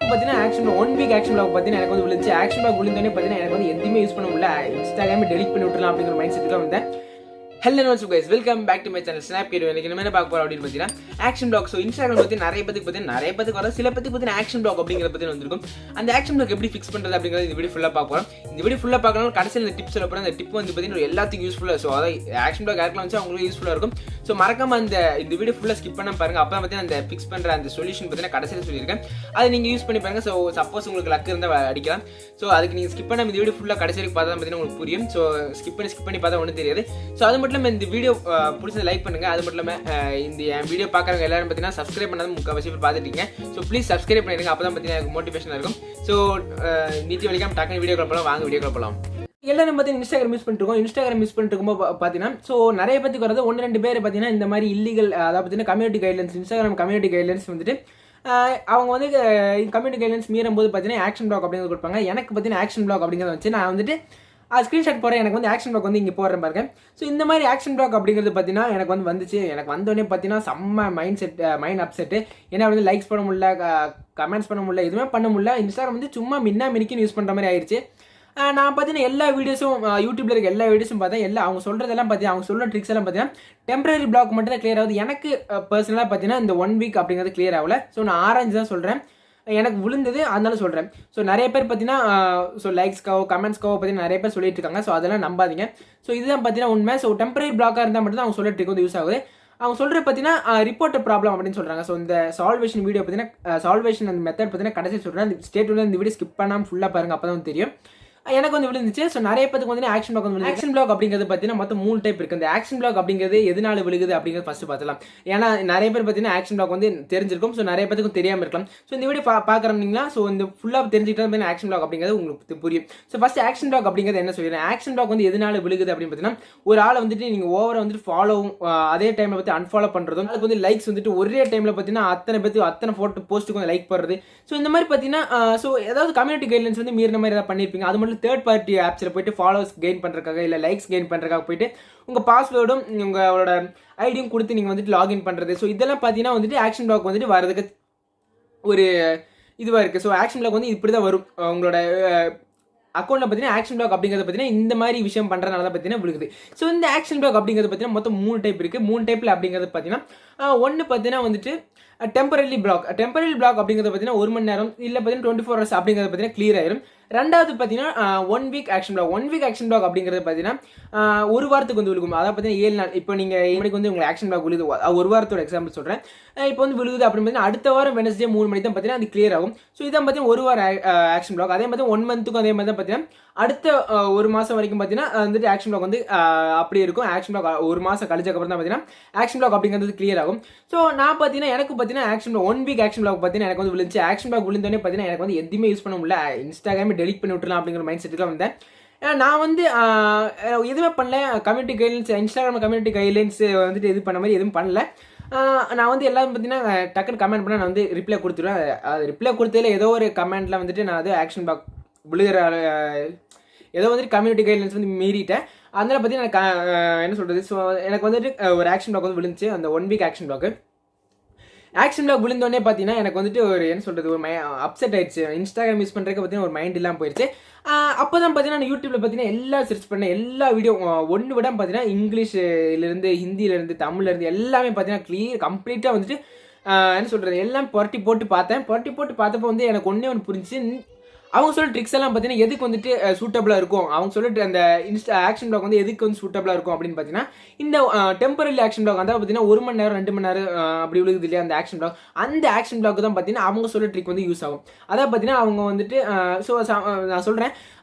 பார்த்தீங்கன்னா action 1 week action block பார்த்தீங்கன்னா எனக்கு வந்து விழுந்துச்சு. ஆக்ஷன் பிளாக் விழுந்தோடனே பார்த்தீங்கன்னா எனக்கு வந்து எதுவுமே யூஸ் பண்ண முடியல. இன்ஸ்டாகிராமே டெலிட் பண்ணி விட்டுலாம் அப்படிங்கிற மைண்ட் செட்டுக்கு வந்தேன். Hello what's up guys, welcome back to my channel snap cat. எனக்கு என்ன பார்க்க போறோம் அப்படின்னு பார்த்தீங்கன்னா ஆக்ஷன் பிளாக். ஸோ இன்ஸ்டாகிராம் பற்றி நிறைய பேருக்கு வர சில பற்றி பார்த்தீங்கன்னா ஆக்ஷன் பிளாக் அப்படிங்கிற பற்றி வந்திருக்கும். அந்த ஆக்ஷன் பிளாக் எப்படி ஃபிக்ஸ் பண்ணுறது அப்படிங்கிறது இந்த வீடியோ ஃபுல்லாக பார்க்க போகிறோம். இந்த வீடியோ ஃபுல்லாக பார்க்கணும். கடைசியில் இந்த டிப்ஸ் சொல்ல போகிறேன். அந்த டிப் வந்து பார்த்தீங்கன்னா எல்லாத்துக்கும் யூஸ்ஃபுல்லாக. ஸோ அதாவது ஆக்ஷன் பிளாக் யாருக்கெல்லாம் வந்து அவங்களுக்கு யூஸ்ஃபுல்லாக இருக்கும். ஸோ மறக்காம இந்த வீடியோ ஃபுல்லாக ஸ்கிப் பண்ண பாருங்க. அப்போ பார்த்தீங்கன்னா அந்த ஃபிக்ஸ் பண்ணுற அந்த சொல்யூஷன் பார்த்தீங்கன்னா கடைசியில் சொல்லியிருக்கேன். அதை நீங்கள் யூஸ் பண்ணி பாருங்க. ஸோ சப்போஸ் உங்களுக்கு லக் இருந்தால் அடிக்கலாம். ஸோ அதுக்கு நீங்கள் ஸ்கிப் பண்ண இந்த வீடியோ ஃபுல்லாக கடைசி வரைக்கும் பார்த்தா பார்த்தீங்கன்னா உங்களுக்கு புரியும். ஸோ ஸ்கிப் பண்ணி பார்த்தா ஒன்றும் தெரியாது. ஸோ அது மட்டும் இல்லாமல் இந்த வீடியோ பிடிச்சது லைக் பண்ணுங்க. அது மட்டும் இல்லாமல் இந்த என் வீடியோ பார்க்குறவங்க எல்லாரும் பார்த்தீங்கன்னா சப்ஸ்கிரைப் பண்ணாத முக்கால்வாசி பேர் பார்த்துட்டீங்க. ஸோ ப்ளீஸ் சப்ஸ்கிரைப் பண்ணிடுங்க. அப்போ தான் பார்த்தீங்கன்னா எனக்கு மோட்டிவேஷனாக இருக்கும். ஸோ நீட்டி வலிக்காம டக்குனு வீடியோ கால் போகலாம். வாங்க வீடியோ கால் போகலாம். எல்லாரும் பார்த்தீங்கன்னா இன்ஸ்டாகிராம் யூஸ் பண்ணிருக்கோம். இன்ஸ்டாகிராம் யூஸ் பண்ணிட்டு இருக்கும்போது பார்த்தீங்கன்னா ஸோ நிறைய பேருக்கு வரது 1-2 பேர் பார்த்தீங்கன்னா இந்த மாதிரி இல்லீகல், அதாவது பார்த்தீங்கன்னா community guidelines, Instagram community guidelines வந்துட்டு அவங்க வந்து கம்யூனிட்டி கைட்லைன்ஸ் மீறும் போது பார்த்தீங்கன்னா ஆக்ஷன் பிளாக் அப்படிங்கிறது கொடுப்பாங்க. எனக்கு பார்த்தீங்கன்னா ஆக்ஷன் பிளாக் அப்படிங்கிறத வச்சு நான் வந்துட்டு ஸ்க்ரீன்ஷாட் போகிறேன். எனக்கு வந்து ஆக்ஷன் பிளாக் வந்து இங்கே போடுறேன் பாருங்க. ஸோ இந்த மாதிரி ஆக்ஷன் பிளாக் அப்படிங்கிறது பார்த்தீங்கன்னா எனக்கு வந்து வந்துச்சு. எனக்கு வந்தோடனே பார்த்தீங்கன்னா செம்ம மைண்ட் அப்செட்டு. ஏன்னா வந்து லைக்ஸ் பண்ண முடியல, கமெண்ட்ஸ் பண்ண முடியல, எதுவுமே பண்ண முடியல. இன்ஸ்டாகிராம் வந்து சும்மா மினிக்குன்னு யூஸ் பண்ணுற மாதிரி ஆயிடுச்சு. நான் பார்த்தீங்கன்னா எல்லா வீடியோஸும் யூடியூப்ல இருக்க எல்லா வீடியோஸும் பார்த்தேன். அவங்க சொல்கிறதெல்லாம் பார்த்தீங்கன்னா அவங்க சொல்கிற ட்ரிக்ஸ் எல்லாம் பார்த்தீங்கன்னா டெம்பரரி பிளாக் மட்டும் தான் கிளியர் ஆகுது. எனக்கு பர்சனலாக பார்த்தீங்கன்னா இந்த 1 வீக் அப்படிங்கிறது கிளியர் ஆகல. ஸோ நான் ஆரஞ்சு தான் சொல்கிறேன், எனக்கு விழுந்தது, அதனால சொல்கிறேன். ஸோ நிறைய பேர் பார்த்தீங்கன்னா ஸோ லைக்ஸ்க்காவோ கமெண்ட்ஸ்க்காவோ பார்த்தீங்கன்னா நிறைய பேர் சொல்லிட்டு இருக்காங்க. ஸோ அதெல்லாம் நம்பாதீங்க. ஸோ இதுதான் பார்த்தீங்கன்னா உண்மை. ஸோ டெம்பரரி பிளாக்காக இருந்தால் மட்டும் தான் அவங்க சொல்கிற ட்ரிக் வந்து யூஸ் ஆகுது. அவங்க சொல்கிற பார்த்தீங்கன்னா ரிப்போர்ட் ப்ராப்ளம் அப்படின்னு சொல்கிறாங்க. ஸோ இந்த சால்வேஷன் வீடியோ பார்த்தீங்கன்னா சால்வேஷன் அந்த மெத்தட் பார்த்தீங்கன்னா கடைசி சொல்கிறேன். ஸ்டேட் வந்து இந்த வீடியோ ஸ்கிப் பண்ணாமல் ஃபுல்லாக பாருங்க, அப்போ தான் தெரியும். எனக்கு வந்து விழுந்துச்சு. ஸோ நிறைய பேருக்கு வந்து ஆக்ஷன் பிளாக் வந்து ஆக்ஷன் பிளாக் அப்படிங்கிறது பார்த்தீங்கன்னா மொத்தம் 3 டைப் இருக்குது. இந்த ஆக்ஷன் பிளாக் அப்படிங்கிறது எதனால விழுகுது அப்படிங்கிறது ஃபர்ஸ்ட் பார்த்துலாம். ஏன்னா நிறைய பேர் பார்த்தீங்கன்னா ஆக்ஷன் பிளாக் வந்து தெரிஞ்சிருக்கும். ஸோ நிறைய பேருக்கு தெரியாமல் இருக்கலாம். ஸோ இந்த வீடியோ பார்க்குறீங்களா, ஸோ இந்த ஃபுல்லாக தெரிஞ்சுக்கிட்டா ஆக்ஷன் பிளாக் அப்படிங்கிறது உங்களுக்கு புரியும். ஸோ ஃபர்ஸ்ட் ஆக்ஷன் பிளாக் அப்படிங்கிறது என்ன சொல்லிடுறேன். ஆக்ஷன் பிளாக் வந்து எதனால விழுகுது அப்படின்னு பார்த்தீங்கன்னா ஒரு ஆளை வந்துட்டு நீங்கள் ஓவராக வந்துட்டு ஃபாலோவும் அதே டைமில் பார்த்து அன்ஃபாலோ பண்ணுறதும், அதுக்கு வந்து லைக்ஸ் வந்துட்டு ஒரே டைமில் பார்த்தீங்கன்னா அத்தனை ஃபோட்டோ போஸ்ட்டுக்கு வந்து லைக் பண்ணுறது. ஸோ இந்த மாதிரி பார்த்தீங்கன்னா ஸோ ஏதாவது கம்யூனிட்டி கைட்லைன்ஸ் வந்து மீறின மாதிரி ஏதாவது பண்ணியிருப்பீங்க. அது மட்டும் தேர்ட் பார்ட்டி ஆப்ஸில் போயிட்டு ஃபாலோவர்ஸ் கெயின் பண்ணுறதுக்காக இல்லை லைக்ஸ் கெயின் பண்ணுறதுக்காக போயிட்டு உங்கள் பாஸ்வேர்டும் உங்களோட ஐடியும் கொடுத்து நீங்கள் வந்துட்டு லாகின் பண்ணுறது. ஸோ இதெல்லாம் பார்த்தீங்கன்னா வந்துட்டு ஆக்ஷன் பிளாக் வந்துட்டு வரதுக்கு ஒரு இதுவாக இருக்குது. ஸோ ஆக்ஷன் பிளாக் வந்து இப்படி தான் வரும். உங்களோட அக்கௌண்ட்டில் பார்த்தீங்கன்னா ஆக்ஷன் பிளாக் அப்படிங்கிறது பார்த்தீங்கன்னா இந்த மாதிரி விஷயம் பண்ணுறதுனால தான் பார்த்தீங்கன்னா விழுகுது. ஸோ இந்த ஆக்ஷன் பிளாக் அப்படிங்கிறது பார்த்தீங்கன்னா மொத்தம் 3 டைப் இருக்குது. 3 டைப்பில் அப்படிங்கிறது பார்த்தீங்கன்னா ஒன்று பார்த்தீங்கன்னா வந்துட்டு டெம்பரரி பிளாக் அப்படிங்கிறது பார்த்தீங்கன்னா 1 மணி நேரம் இல்லை பார்த்தீங்கன்னா 24 hours அப்படிங்கிறது பார்த்தீங்கன்னா கிளியர் ஆயிரும். ரெண்டாவது பார்த்தீங்கன்னா 1 week action block. 1 week action block அப்படிங்கிறது பார்த்தீங்கன்னா ஒரு வாரத்துக்கு வந்து விழுகும். அதாவது பார்த்தீங்கன்னா 7 நாள். இப்போ நீங்கள் மணிக்கு வந்து உங்களுக்கு ஆக்ஷன் பிளாக் விழுது, ஒரு வாரத்தோட எக்ஸாம்பிள் சொல்கிறேன். இப்போ வந்து விழுகுது அப்படின்னு பார்த்தீங்கன்னா அடுத்த வாரம் வெனஸ்டே 3 மணிக்கு தான் பார்த்தீங்கன்னா அது கிளியர் ஆகும். ஸோ இதான் பார்த்தீங்கன்னா ஒரு வாரம் ஆக்ஷன் பிளாக். அதே மாதிரி 1 மந்த்துக்கும் அதே மாதிரி தான் பார்த்தீங்கன்னா அடுத்த 1 மாதம் வரைக்கும் பார்த்தீங்கன்னா வந்துட்டு ஆக்ஷன் பிளாக் வந்து அப்படி இருக்கும். ஆக்ஷன் பிளாக் 1 மாதம் கழிச்சக்கப்புறம் தான் பார்த்தீங்கன்னா ஆக்ஷன் பிளாக் அப்படிங்கிறது கிளியர் ஆகும். ஸோ நான் பார்த்தீங்கன்னா எனக்கு பார்த்தீங்கன்னா ஆக்ஷன் 1 வீக் ஆக்ஷன் பிளாக் பார்த்தீங்கன்னா எனக்கு வந்து விழுந்துச்சு. ஆக்ஷன் பிளாக் விழுந்தோடனே பார்த்தீங்கன்னா எனக்கு வந்து எதுவுமே யூஸ் பண்ண முடியல. இன்ஸ்டாகிராமே டெலிட் பண்ணி விட்டுலாம் அப்படிங்கிற மைண்ட் செட்டுக்கு வந்தேன். நான் வந்து எதுவுமே பண்ணல. Community guidelines, Instagram community guidelines வந்துட்டு இது பண்ண மாதிரி எதுவும் பண்ணல. நான் வந்து எல்லாரும் பார்த்தீங்கன்னா டக்குன்னு கமெண்ட் பண்ண நான் வந்து ரிப்ளை கொடுத்துருவேன். அது ரிப்ளை கொடுத்ததில் ஏதோ ஒரு கமெண்ட்டில் வந்துட்டு நான் அது ஆக்ஷன் பிளாக் விழுகிற ஏதோ வந்துட்டு கம்யூனிட்டி கைட்லைன்ஸ் வந்து மீறிட்டேன். அதனால பார்த்தீங்கன்னா என்ன சொல்கிறது, ஸோ எனக்கு வந்துட்டு ஒரு ஆக்ஷன் பிளாக் வந்து விழுந்துச்சு. அந்த 1 வீக் ஆக்ஷன் பிளாக் விழுந்தோடனே பார்த்தீங்கன்னா எனக்கு வந்துட்டு ஒரு என்ன சொல்கிறது, ஒரு அப்செட் ஆயிடுச்சு. இன்ஸ்டாகிராம் யூஸ் பண்ணுறதுக்கு பார்த்தீங்கன்னா ஒரு மைண்ட் இல்லாமல் போயிடுச்சு. அப்போ தான் பார்த்தீங்கன்னா நான் யூடியூப்ல பார்த்தீங்கன்னா எல்லாம் சர்ச் பண்ணேன். எல்லா வீடியோ ஒன்று விட பார்த்தீங்கன்னா இங்கிலீஷ்லேருந்து ஹிந்தியிலேருந்து தமிழ்லேருந்து எல்லாமே பார்த்தீங்கன்னா கம்ப்ளீட்டாக வந்துட்டு என்ன சொல்கிறது எல்லாம் புரட்டி போட்டு பார்த்தப்போ வந்து எனக்கு ஒன்று புரிஞ்சு. அவங்க சொல்ல ட்ரிக்ஸ் எல்லாம் பார்த்தீங்கன்னா எதுக்கு வந்துட்டு சூட்டபிளாக இருக்கும், அவங்க சொல்லிட்டு அந்த ஆக்ஷன் பிளாக் வந்து எதுக்கு வந்து சூட்டபிளாக இருக்கும் அப்படின்னு பார்த்தீங்கன்னா இந்த டெம்பரரி ஆக்ஷன் பிளாக் அதாவது பார்த்தீங்கன்னா 1 மணி நேரம் 2 மணி நேரம் அப்படி விழுகுது இல்லையா அந்த ஆக்ஷன் பிளாக். அந்த ஆக்ஷன் பிளாக் தான் பார்த்தீங்கன்னா அவங்க சொல்ல ட்ரிக் வந்து யூஸ் ஆகும். அதாவது பார்த்தீங்கன்னா அவங்க வந்துட்டு ஸோ நான் சொல்கிறேன்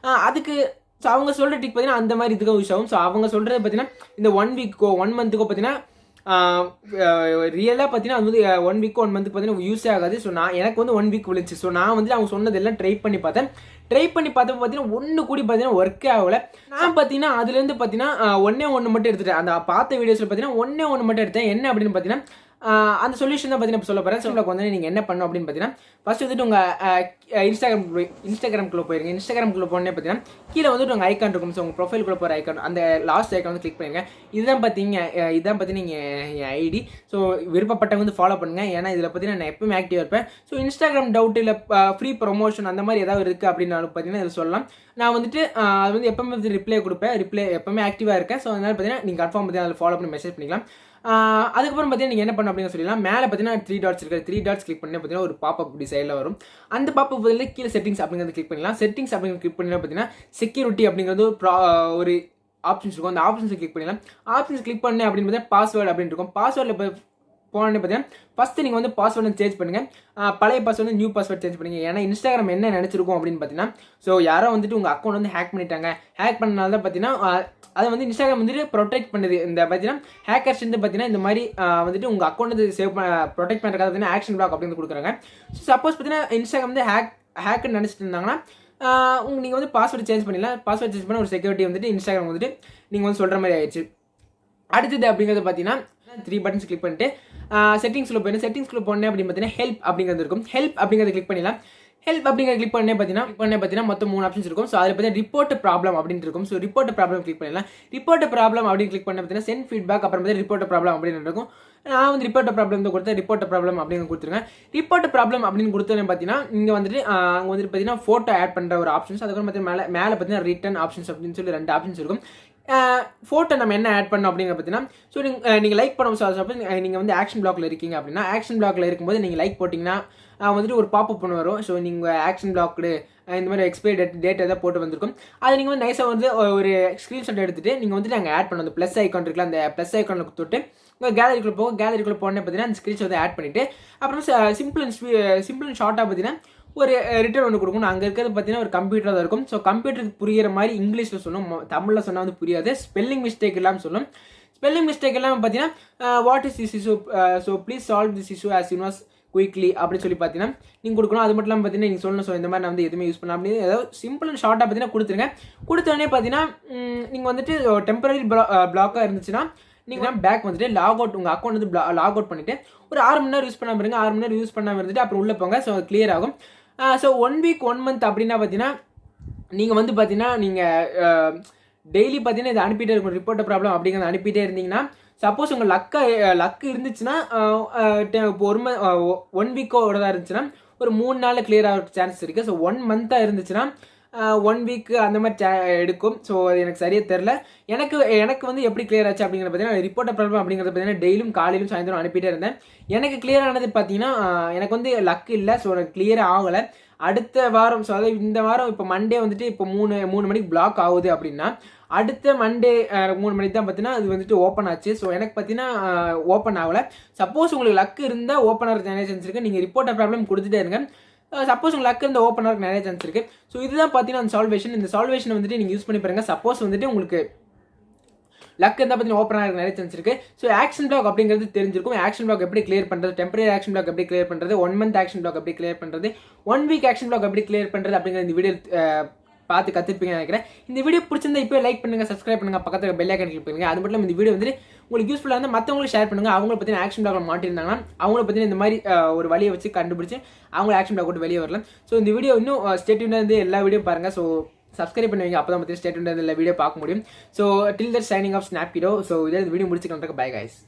அதுக்கு. ஸோ அவங்க சொல்கிற ட்ரிக் பார்த்தீங்கன்னா அந்த மாதிரி இதுக்கு யூஸ் ஆகும். ஸோ அவங்க சொல்கிறது பார்த்தீங்கன்னா இந்த 1 வீக்கோ 1 மந்த்துக்கோ பார்த்தீங்கன்னா ரியலாக பார்த்தீங்கன்னா அது வந்து 1 வீக் 1 மந்த்துக்கு பார்த்தீங்கன்னா யூஸே ஆகாது. ஸோ எனக்கு வந்து 1 வீக் விழுந்துச்சு. ஸோ நான் வந்து அவங்க சொன்னதெல்லாம் ட்ரை பண்ணி பார்த்தப்போ பார்த்தீங்கன்னா ஒன்று கூடி பார்த்தீங்கன்னா ஒர்க்கே ஆகலை. நான் பார்த்தீங்கன்னா அதுலேருந்து பார்த்தீங்கன்னா ஒன்று மட்டும் எடுத்துட்டேன். அந்த பார்த்த வீடியோஸில் பார்த்தீங்கன்னா ஒன்று மட்டும் எடுத்தேன். என்ன அப்படின்னு பார்த்தீங்கன்னா அந்த சொல்யூஷன் தான் பார்த்தீங்கன்னா சொல்ல போகிறேன். ஸோ உங்களுக்கு வந்து நீங்கள் என்ன பண்ணணும் அப்படின்னு பார்த்தீங்கன்னா ஃபர்ஸ்ட் வந்துட்டு உங்கள் இன்ஸ்டாகிராம்குள்ளே போயிருங்க. இன்ஸ்டாகிராம்குள்ளே போனே பார்த்தீங்கன்னா கீழே வந்துட்டு உங்கள் ஐக்கான் இருக்கும். ஸோ உங்கள் ப்ரொஃபைலுக்குள்ளே போகிற ஐக்கான் அந்த லாஸ்ட் ஐக்கான் வந்து கிளிக் பண்ணுங்க. இதுதான் பார்த்தீங்கன்னா என் ஐடி. ஸோ விருப்பப்பட்டவங்க வந்து ஃபாலோ பண்ணுங்கள். ஏன்னா இதில் பார்த்தீங்கன்னா நான் எப்பவுமே ஆக்டிவாக இருப்பேன். ஸோ இன்ஸ்டாகிராம் டவுட் இல்லை ஃப்ரீ ப்ரொமோஷன் அந்த மாதிரி ஏதாவது இருக்குது அப்படின்னாலும் பார்த்தீங்கன்னா இதில் சொல்லலாம். நான் வந்துட்டு அது வந்து எப்பவுமே வந்து ரிப்ளை கொடுப்பேன். எப்பவுமே ஆக்டிவாக இருக்கேன். ஸோ அதனால் பார்த்தீங்கன்னா நீங்கள் கன்ஃபார்ம் பார்த்தீங்கன்னா அதில் ஃபாலோ பண்ணி மெசேஜ் பண்ணிக்கலாம். அதுக்கப்புறம் பார்த்தீங்கன்னா நீங்கள் என்ன பண்ணணும் அப்படின்னு சொல்லலாம். மேலே பார்த்தீங்கன்னா 3 டாட்ஸ் இருக்குது. 3 டாட்ஸ் கிளிக் பண்ணி பார்த்தீங்கன்னா ஒரு பாப்பப் இப்படி சைடில் வரும். அந்த பாப்பப் பதில் கீழே செட்டிங்ஸ் அப்படிங்கிறது கிளிக் பண்ணலாம். செட்டிங்ஸ் அப்படிங்கிறது கிளிக் பண்ணி பார்த்தீங்கன்னா செக்யூரிட்டி அப்படிங்கிறது ஒரு ஆப்ஷன்ஸ் இருக்கும். அந்த ஆப்ஷன்ஸை கிளிக் பண்ணலாம். ஆப்ஷன்ஸ் கிளிக் பண்ணி அப்படின்னு பார்த்தீங்கன்னா பாஸ்வேர்டு அப்படின்னு இருக்கும். பாஸ்வேர்டில் போனோன்னு பார்த்தீங்கன்னா ஃபஸ்ட்டு நீங்கள் வந்து பாஸ்வேர்டு சேஞ்ச் பண்ணுங்கள். பழைய பாஸ்வேர்டு நியூ பாஸ்வேர்டு சேஞ்ச் பண்ணுங்கள். ஏன்னா இன்ஸ்டாகிராம் என்ன நினச்சிருக்கும் அப்படின்னு பார்த்தீங்கன்னா ஸோ யாரோ வந்துட்டு உங்கள் அக்கௌண்ட் வந்து ஹேக் பண்ணிட்டாங்க. ஹேக் பண்ணனால தான் பார்த்தீங்கன்னா அதை வந்து இன்ஸ்டாகிராம் வந்துட்டு ப்ரொடெக்ட் பண்ணுது. இந்த பார்த்தீங்கன்னா ஹேக்கர்ஸ் வந்து பார்த்தீங்கன்னா இந்த மாதிரி வந்துட்டு உங்கள் அக்கௌண்ட் வந்து ப்ரொடெக்ட் பண்ணுறதுக்காக பார்த்தீங்கன்னா ஆக்ஷன் பிளாக் அப்படின்னு கொடுக்குறாங்க. ஸோ சப்போஸ் பார்த்தீங்கன்னா இன்ஸ்டாகிராம் வந்து ஹேக்குன்னு நினச்சிட்டு இருந்தாங்கன்னா நீங்கள் வந்து பாஸ்வேர்டு சேஞ்ச் பண்ணிடலாம். பாஸ்வேர்டு சேஞ்ச் பண்ண ஒரு செக்யூரிட்டி வந்துட்டு இன்ஸ்டாகிராம் வந்துட்டு நீங்கள் வந்து சொல்கிற மாதிரி ஆயிடுச்சு. அடுத்தது அப்படிங்கிறது பார்த்தீங்கன்னா 3 பட்டன்ஸ் கிளிக் பண்ணிட்டு செட்டிங்ஸ்ல போயிடும். செட்டிங்ஸ்ல போனேன் அப்படின்னு பார்த்தீங்கன்னா ஹெல்ப் அப்படிங்கிறது இருக்கும். ஹெல்ப் அப்படிங்கிறத கிளிக் பண்ணிடலாம். ஹெல்ப் அப்படிங்கிறத கிளிக் பண்ணே பார்த்தீங்கன்னா மொத்தம் 3 ஆப்ஷன்ஸ் இருக்கும். ஸோ அதில் பார்த்தீங்கன்னா ரிப்போர்ட் ப்ராப்ளம் அப்படின்னு இருக்கும். ஸோ ரிப்போர்ட் ப்ராப்ளம் கிளிக் பண்ணிடலாம். ரிப்போர்ட் ப்ராப்ளம் அப்படின்னு கிளிக் பண்ண பார்த்தீங்கன்னா சென்ட் ஃபீட்பேக் அப்புறம் பார்த்தீங்கன்னா ரிப்போர்ட் ப்ராப்ளம் அப்படின்னு இருக்கும். நான் வந்து ரிப்போர்ட் ப்ராப்ளம் தான் கொடுத்தேன். ரிப்போர்ட் ப்ராப்ளம் அப்படின்னு கொடுத்துருங்க. ரிப்போர்ட் ப்ராப்ளம் அப்படின்னு கொடுத்தோன்னு பார்த்தீங்கன்னா இங்கே வந்துட்டு அங்கே வந்துட்டு பார்த்தீங்கன்னா ஃபோட்டோ ஆட் பண்ணுற ஒரு ஆப்ஷன்ஸ். அதுக்கப்புறம் பார்த்தீங்கன்னா மேலே பார்த்தீங்கன்னா ரிட்டன் ஆப்ஷன்ஸ் அப்படின்னு சொல்லி 2 ஆப்ஷன்ஸ் இருக்கும். ஃபோட்டோ நம்ம என்ன ஆட் பண்ணோம் அப்படிங்கிற பார்த்தீங்கன்னா ஸோ நீங்கள் லைக் பண்ண சப்போஸ் நீங்கள் வந்து ஆக்ஷன் பிளாக்ல இருக்கீங்க அப்படின்னா ஆக்ஷன் பிளாக்ல இருக்கும்போது நீங்கள் லைக் போட்டிங்கன்னா வந்துட்டு ஒரு பாப்பப் பண்ண வரும். ஸோ நீங்கள் ஆக்ஷன் பிளாக்டு இந்த மாதிரி எக்ஸ்பைரி டேட் எதாவது போட்டு வந்திருக்கும். அது நீங்கள் வந்து நைஸாக வந்து ஒரு ஸ்க்ரீன்ஷாட் எடுத்துகிட்டு நீங்கள் வந்துட்டு அங்கே ஆட் பண்ணணும். ப்ளஸ் ஐக்கான் இருக்குல்ல அந்த ப்ளஸ் ஐக்கானில் தொட்டு உங்கள் கேலரிக்குள்ளே போகும். கேலரிக்குள்ளே போனே பார்த்தீங்கன்னா அந்த ஸ்க்ரீன்ஷாட் வந்து ஆட் பண்ணிவிட்டு அப்புறம் சிம்பிள் அண்ட் ஷார்ட்டாக பார்த்தீங்கன்னா ஒரு ரிட்டர்ன் ஒன்று கொடுக்கணும். அங்கே இருக்கிறது பார்த்தீங்கன்னா ஒரு கம்ப்யூட்டர் தான் இருக்கும். ஸோ கம்ப்யூட்டருக்கு புரியிற மாதிரி இங்கிலீஷில் சொல்லணும். தமிழில் சொன்னால் வந்து புரியாது. ஸ்பெல்லிங் மிஸ்டேக் இல்லாமல் சொல்லணும். ஸ்பெல்லிங் மிஸ்டேக் இல்லாமல் பார்த்தீங்கன்னா what is this issue so please solve this issue as Yoon was quickly அப்படின்னு சொல்லி பார்த்தீங்கன்னா நீங்கள் கொடுக்கணும். அது மட்டும் இல்லாமல் பார்த்தீங்கன்னா நீங்கள் சொல்லணும். ஸோ இந்த மாதிரி நான் வந்து எதுவுமே யூஸ் பண்ணலாம் அப்படின்னு ஏதாவது சிம்பிள் அண்ட் ஷார்ட்டாக பார்த்தீங்கன்னா கொடுத்துருங்க. கொடுத்தோடனே பார்த்தீங்கன்னா நீங்கள் வந்துட்டு டெம்பரரி பிளாக்காக இருந்துச்சுன்னா நீங்கள் பேக் வந்துட்டு லாக் அவுட் உங்கள் அக்கௌண்ட் வந்து லாக் அவுட் பண்ணிவிட்டு ஒரு 6 மணி நேரம் யூஸ் பண்ணாமல் இருங்க. 6 மணி நேரம் யூஸ் பண்ணாமல் இருந்துட்டு அப்புறம் உள்ளே போங்க. ஸோ கிளியர் ஆகும். ஸோ 1 வீக் 1 மந்த் அப்படின்னா பார்த்தீங்கன்னா நீங்கள் வந்து பார்த்தீங்கன்னா நீங்கள் டெய்லி பார்த்தீங்கன்னா இதை அனுப்பிட்டே இருக்கும். ரிப்போர்ட் ப்ராப்ளம் அப்படிங்கிறத அனுப்பிட்டே இருந்தீங்கன்னா சப்போஸ் உங்கள் லக்கு இருந்துச்சுன்னா இப்போ 1 வீக்கோட தான் இருந்துச்சுன்னா ஒரு 3 நாளில் கிளியர் ஆகிற சான்சஸ் இருக்குது. ஸோ 1 மந்த்தாக இருந்துச்சுன்னா 1 வீக் அந்த மாதிரி எடுக்கும். ஸோ அது எனக்கு சரியாக தெரில. எனக்கு வந்து எப்படி கிளியர் ஆச்சு அப்படிங்கிறத பார்த்தீங்கன்னா ரிப்போர்ட் ப்ராப்ளம் அப்படிங்கிறத பார்த்தீங்கன்னா டெய்லியும் காலையிலும் சாயந்தரம் அனுப்பிட்டே இருந்தேன். எனக்கு கிளியர் ஆனது பார்த்தீங்கன்னா எனக்கு வந்து லக் இல்லை. ஸோ எனக்கு கிளியர் ஆகலை. அடுத்த வாரம் ஸோ அதாவது இந்த வாரம் இப்போ மண்டே வந்துட்டு இப்போ 3 மணிக்கு பிளாக் ஆகுது அப்படின்னா அடுத்த மண்டே 3 மணிக்கு தான் பார்த்தீங்கன்னா அது வந்துட்டு ஓப்பன் ஆச்சு. ஸோ எனக்கு பார்த்தீங்கன்னா ஓப்பன் ஆகலை. சப்போஸ் உங்களுக்கு லக் இருந்தால் ஓப்பன் ஆகிற நிறைய சான்ஸ் இருக்குது. நீங்கள் ரிப்போர்ட் ப்ராப்ளம் கொடுத்துட்டே இருங்க. சப்போஸ் உங்களுக்கு லக் இந்த ஓப்பன் ஆகிறதுக்கு நிறைய சான்ஸ் இருக்குது. ஸோ இதுதான் பார்த்தீங்கன்னா அந்த சால்வேஷன். இந்த சால்வேஷன் வந்துட்டு நீங்கள் யூஸ் பண்ணி பாருங்க. சப்போஸ் வந்துட்டு உங்களுக்கு லக் இருந்தால் பார்த்தீங்கன்னா ஓப்பன் ஆகிற நிறைய சான்ஸ் இருக்குது. ஸோ ஆக்ஷன் பிளாக் அப்படிங்கிறது தெரிஞ்சிருக்கும். ஆக்ஷன் பிளாக் எப்படி கிளியர் பண்ணுறது, டெம்பரரி ஆக்ஷன் பிளாக் எப்படி கிளியர் பண்ணுறது, 1 மந்த் ஆக்ஷன் பிளாக் எப்படி கிளியர் பண்ணுறது, 1 வீக் ஆக்ஷன் பிளாக் எப்படி கிளியர் பண்ணுறது அப்படிங்கிற இந்த வீடியோ பார்த்து கற்றுப்பீங்கன்னு நினைக்கிறேன். இந்த வீடியோ பிடிச்சிருந்தா இப்போ லைக் பண்ணுங்கள், சப்ஸ்கிரைப் பண்ணுங்கள், பக்கத்தில் பெல் ஐக்கான் கிளிக் பண்ணுங்கள். அது மட்டும் இல்லாமல் இந்த வீடியோ வந்து உங்களுக்கு யூஸ்ஃபுல்லாக இருந்தால் மற்றவங்களுக்கு ஷேர் பண்ணுங்கள். அவங்கள பற்றி ஆக்ஷன் பிளாக்ல மாட்டிருந்தாங்கன்னா அவங்கள பற்றி இந்த மாதிரி ஒரு வழியை வச்சு கண்டுபிடிச்சி அவங்க ஆக்ஷன் பிளாக் விட்டு வெளியே வரலாம். ஸோ இந்த வீடியோ இன்னும் ஸ்டேட்யூனாக இருந்து எல்லா வீடியோ பாருங்கள். ஸோ சப்ஸ்கிரைப் பண்ணுவீங்க. அப்போ தான் பற்றி ஸ்டேட்யூனாக எல்லா வீடியோ பார்க்க முடியும். So till that signing off snap hero. So இதில் இந்த வீடியோ முடிச்சுக்கலாம். Bye guys.